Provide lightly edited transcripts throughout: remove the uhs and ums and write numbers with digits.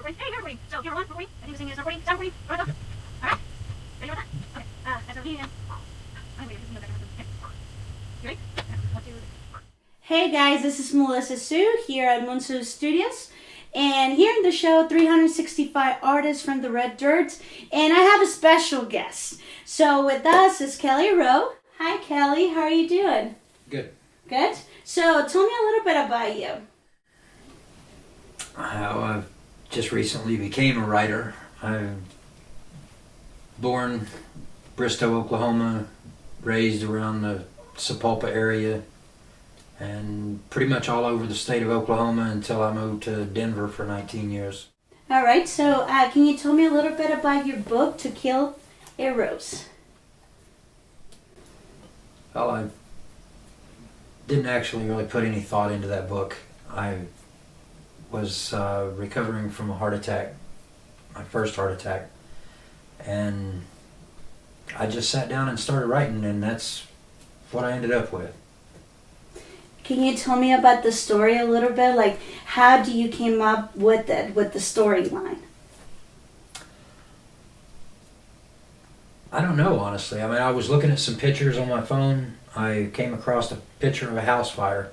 recording. Hey, you're recording. So you're on recording. I think this thing is recording. Sound recording. Roberto. All right. Ready with that? Okay. As I'm here. I'm weird. Okay. You ready? One, two, three. Hey guys, this is Melissa Sue here at MoonSue Studios. And here in the show, 365 artists from the Red Dirt. And I have a special guest. So with us is Kelly Roe. Hi Kelly, how are you doing? Good. Good? So tell me a little bit about you. I just recently became a writer. I'm born Bristow, Oklahoma, raised around the Sapulpa area, and pretty much all over the state of Oklahoma until I moved to Denver for 19 years. All right, so can you tell me a little bit about your book, To Kill a Rose? Well, I didn't actually really put any thought into that book. I was recovering from a heart attack, my first heart attack, and I just sat down and started writing, and that's what I ended up with. Can you tell me about the story a little bit? Like, how do you came up with it, with the storyline? I don't know, honestly. I mean, I was looking at some pictures on my phone. I came across a picture of a house fire,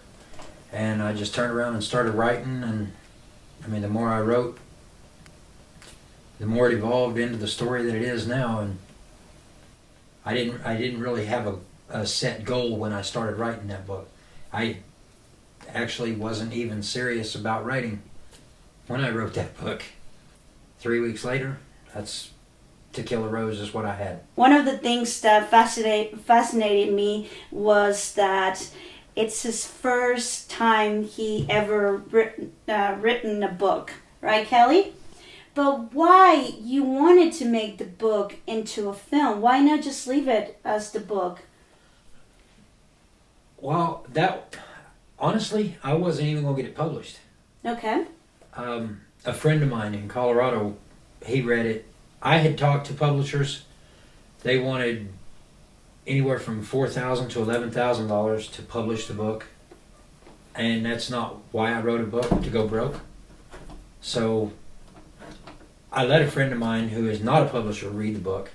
and I just turned around and started writing, and I mean, the more I wrote, the more it evolved into the story that it is now. And I didn't really have a set goal when I started writing that book. I actually wasn't even serious about writing when I wrote that book. 3 weeks later, that's To Kill a Rose is what I had. One of the things that fascinated me was that it's his first time he ever written a book, right, Kelly? But why you wanted to make the book into a film? Why not just leave it as the book? Well, honestly, I wasn't even going to get it published. Okay. A friend of mine in Colorado, he read it. I had talked to publishers. They wanted anywhere from $4,000 to $11,000 to publish the book, and that's not why I wrote a book, to go broke. So I let a friend of mine who is not a publisher read the book,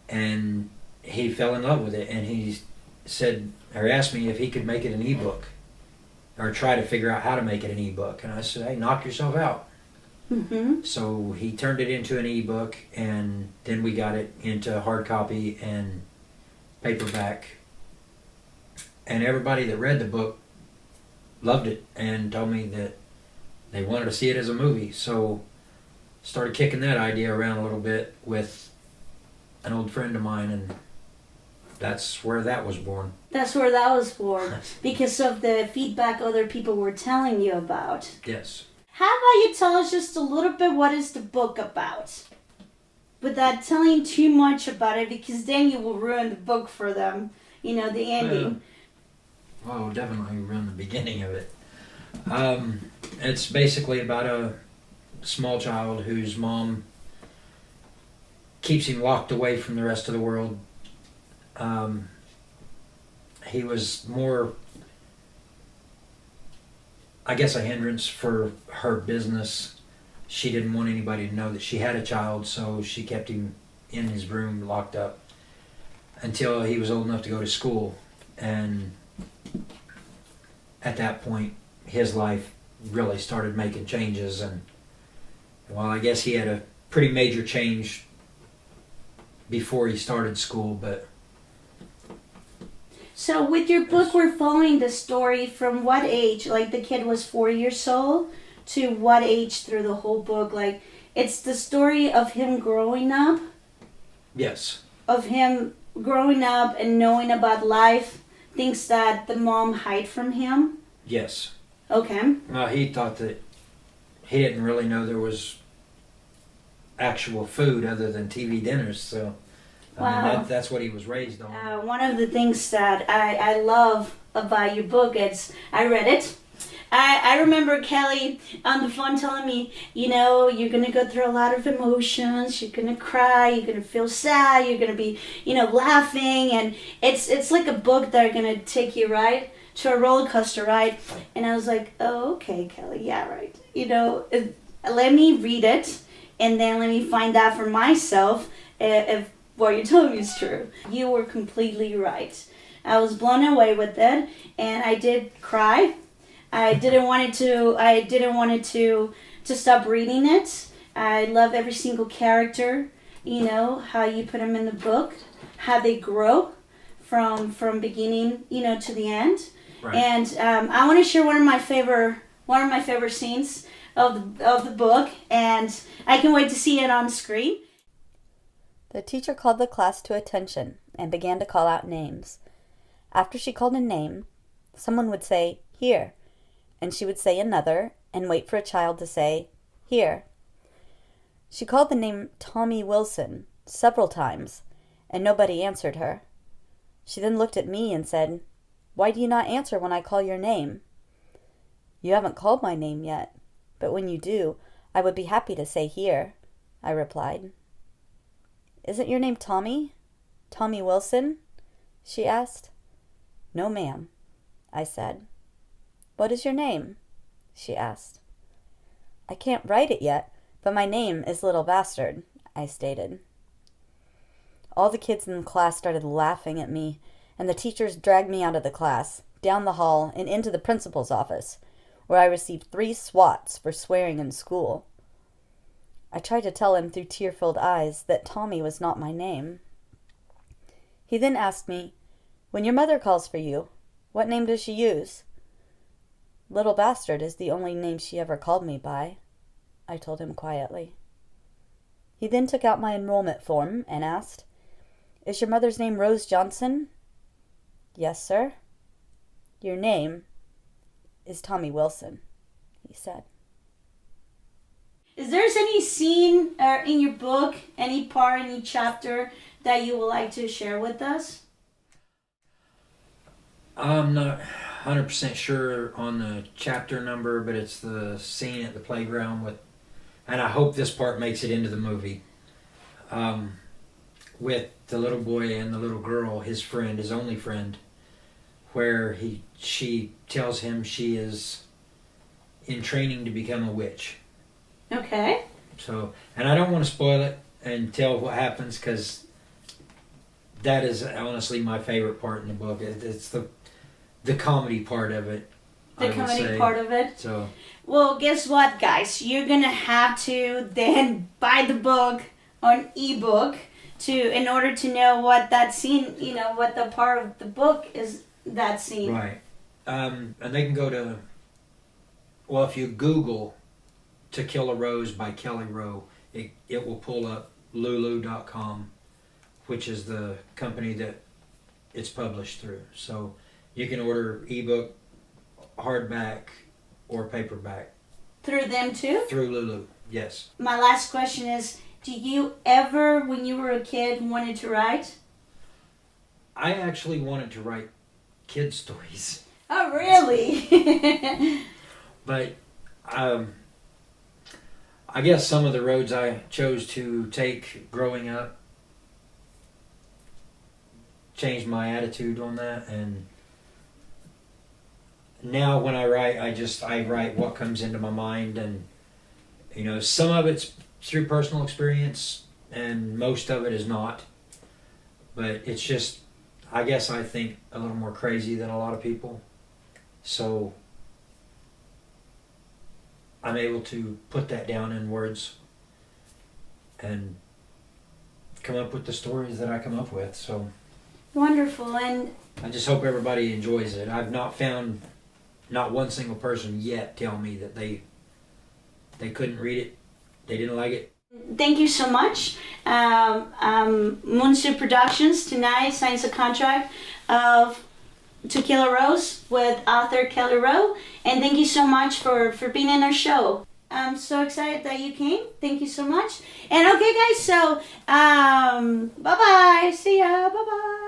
and he fell in love with it, and he said, or asked me if he could make it an ebook or try to figure out how to make it an ebook. And I said, hey, knock yourself out. Mm-hmm. So he turned it into an ebook, and then we got it into hard copy and paperback. And everybody that read the book loved it and told me that they wanted to see it as a movie. So started kicking that idea around a little bit with an old friend of mine, and that's where that was born. That's where that was born, because of the feedback other people were telling you about. Yes. How about you tell us just a little bit what is the book about? Without telling too much about it, because then you will ruin the book for them. You know, the ending. Well, definitely ruin the beginning of it. It's basically about a small child whose mom keeps him locked away from the rest of the world. He was more, I guess, a hindrance for her business. She didn't want anybody to know that she had a child, so she kept him in his room locked up until he was old enough to go to school. And at that point, his life really started making changes. And well, I guess he had a pretty major change before he started school, but... So with your book, we're following the story from what age? Like the kid was 4 years old to what age through the whole book? Like, it's the story of him growing up? Yes. Of him growing up and knowing about life, things that the mom hid from him? Yes. Okay. Well, he thought that he didn't really know there was actual food other than TV dinners, so... Wow. I mean, that's what he was raised on. One of the things that I love about your book is, I read it. I remember Kelly on the phone telling me, you know, you're going to go through a lot of emotions. You're going to cry. You're going to feel sad. You're going to be, you know, laughing. And it's like a book that are going to take you, right, to a roller coaster ride. And I was like, oh, okay, Kelly. Yeah, right. You know, let me read it, and then let me find out for myself if what you're telling me is true. You were completely right. I was blown away with it, and I did cry. I didn't want it to stop reading it. I love every single character. You know how you put them in the book, how they grow from beginning, to the end. Right. And I want to share one of my favorite scenes of the book, and I can wait to see it on screen. The teacher called the class to attention and began to call out names. After she called a name, someone would say, "Here," and she would say another and wait for a child to say, "Here." She called the name Tommy Wilson several times, and nobody answered her. She then looked at me and said, "Why do you not answer when I call your name?" "You haven't called my name yet, but when you do, I would be happy to say here," I replied. "Isn't your name Tommy? Tommy Wilson?" she asked. "No, ma'am," I said. "What is your name?" she asked. "I can't write it yet, but my name is Little Bastard," I stated. All the kids in the class started laughing at me, and the teachers dragged me out of the class, down the hall, and into the principal's office, where I received 3 swats for swearing in school. I tried to tell him through tear-filled eyes that Tommy was not my name. He then asked me, "When your mother calls for you, what name does she use?" "Little Bastard is the only name she ever called me by," I told him quietly. He then took out my enrollment form and asked, "Is your mother's name Rose Johnson?" "Yes, sir." "Your name is Tommy Wilson," he said. Is there any scene in your book, any part, any chapter that you would like to share with us? I'm not 100% sure on the chapter number, but it's the scene at the playground and I hope this part makes it into the movie, with the little boy and the little girl, his friend, his only friend, where she tells him she is in training to become a witch. Okay. So, and I don't want to spoil it and tell what happens, because that is honestly my favorite part in the book. It's the comedy part of it. The comedy part of it. So, well, guess what, guys? You're gonna have to then buy the book on ebook in order to know what that scene, what the part of the book is, that scene. right. And they can go to, well, if you Google To Kill a Rose by Kelly Roe, it will pull up lulu.com, which is the company that it's published through. So you can order ebook, hardback, or paperback. Through them too? Through Lulu, yes. My last question is, do you ever, when you were a kid, wanted to write? I actually wanted to write kid stories. Oh, really? But I guess some of the roads I chose to take growing up changed my attitude on that, and now when I write, I write what comes into my mind, and some of it's through personal experience and most of it is not, but it's just, I guess I think a little more crazy than a lot of people, so I'm able to put that down in words and come up with the stories that I come up with. So wonderful. And I just hope everybody enjoys it. I've not found not one single person yet tell me that they couldn't read it, they didn't like it. Thank you so much. MoonSue Productions tonight signs a contract of To Kill a Rose with author Kelly Roe, and thank you so much for being in our show. I'm so excited that you came. Thank you so much. And okay, guys, so bye bye. See ya. Bye bye.